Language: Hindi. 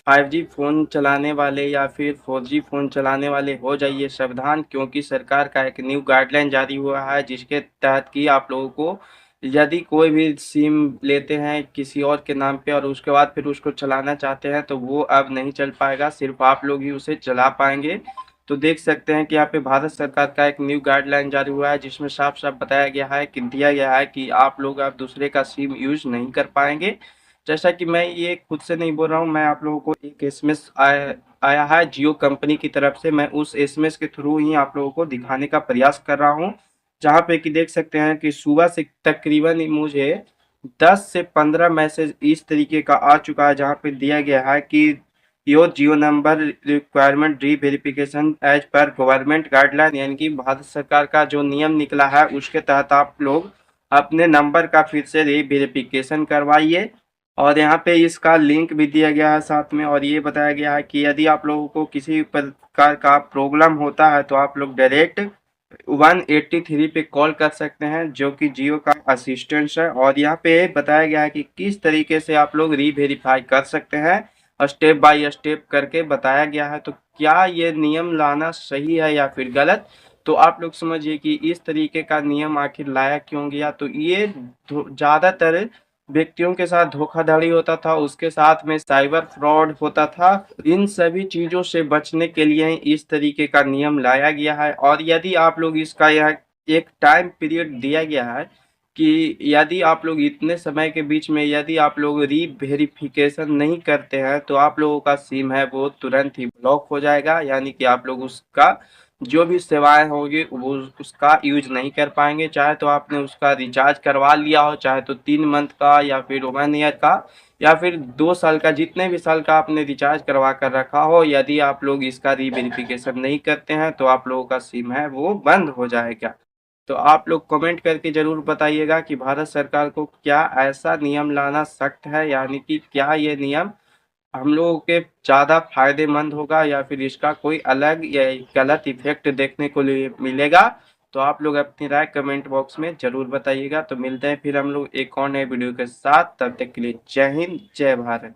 5G फ़ोन चलाने वाले या फिर 4G फ़ोन चलाने वाले हो जाइए सावधान, क्योंकि सरकार का एक न्यू गाइडलाइन जारी हुआ है जिसके तहत कि आप लोगों को यदि कोई भी सिम लेते हैं किसी और के नाम पे और उसके बाद फिर उसको चलाना चाहते हैं तो वो अब नहीं चल पाएगा, सिर्फ आप लोग ही उसे चला पाएंगे। तो देख सकते हैं कि यहाँ पे भारत सरकार का एक न्यू गाइडलाइन जारी हुआ है जिसमें साफ साफ बताया गया है कि दिया गया है कि आप लोग अब दूसरे का सिम यूज नहीं कर पाएंगे। जैसा कि मैं ये खुद से नहीं बोल रहा हूँ, मैं आप लोगों को एक एसएमएस आया है जियो कंपनी की तरफ से, मैं उस एसएमएस के थ्रू ही आप लोगों को दिखाने का प्रयास कर रहा हूँ। जहाँ पे कि देख सकते हैं कि सुबह से तकरीबन मुझे 10 से 15 मैसेज इस तरीके का आ चुका है जहाँ पे दिया गया है कि your Jio number requirement re verification as per government guideline, यानी कि भारत सरकार का जो नियम निकला है उसके तहत आप लोग अपने नंबर का फिर से री वेरिफिकेशन करवाइए। और यहाँ पे इसका लिंक भी दिया गया है साथ में, और ये बताया गया है कि यदि आप लोगों को किसी प्रकार का प्रॉब्लम होता है तो आप लोग डायरेक्ट 183 पे कॉल कर सकते हैं जो कि जियो का असिस्टेंस है। और यहाँ पे बताया गया है कि किस तरीके से आप लोग री वेरीफाई कर सकते हैं, स्टेप बाय स्टेप करके बताया गया है। तो क्या ये नियम लाना सही है या फिर गलत, तो आप लोग समझिए कि इस तरीके का नियम आखिर लाया क्यों गया। तो ये ज्यादातर व्यक्तियों के साथ धोखाधड़ी होता था, उसके साथ में साइबर फ्रॉड होता था। इन सभी चीजों से बचने के लिए इस तरीके का नियम लाया गया है। और यदि आप लोग इसका यह एक टाइम पीरियड दिया गया है कि यदि आप लोग इतने समय के बीच में यदि आप लोग री वेरिफिकेशन नहीं करते हैं तो आप लोगों का सिम है वो तुरंत ही ब्लॉक हो जाएगा, यानी कि आप लोग उसका जो भी सेवाएं होगी वो उसका यूज नहीं कर पाएंगे। चाहे तो आपने उसका रिचार्ज करवा लिया हो, चाहे तो 3 मंथ का या फिर 1 ईयर का या फिर 2 साल का, जितने भी साल का आपने रिचार्ज करवा कर रखा हो, यदि आप लोग इसका री वेरिफिकेशन नहीं करते हैं तो आप लोगों का सिम है वो बंद हो जाएगा। तो आप लोग कमेंट करके जरूर बताइएगा कि भारत सरकार को क्या ऐसा नियम लाना सख्त है, यानी कि क्या ये नियम हम लोगों के ज़्यादा फायदेमंद होगा या फिर इसका कोई अलग या गलत इफेक्ट देखने को मिलेगा। तो आप लोग अपनी राय कमेंट बॉक्स में जरूर बताइएगा। तो मिलते हैं फिर हम लोग एक और नए वीडियो के साथ, तब तक के लिए जय हिंद जय भारत।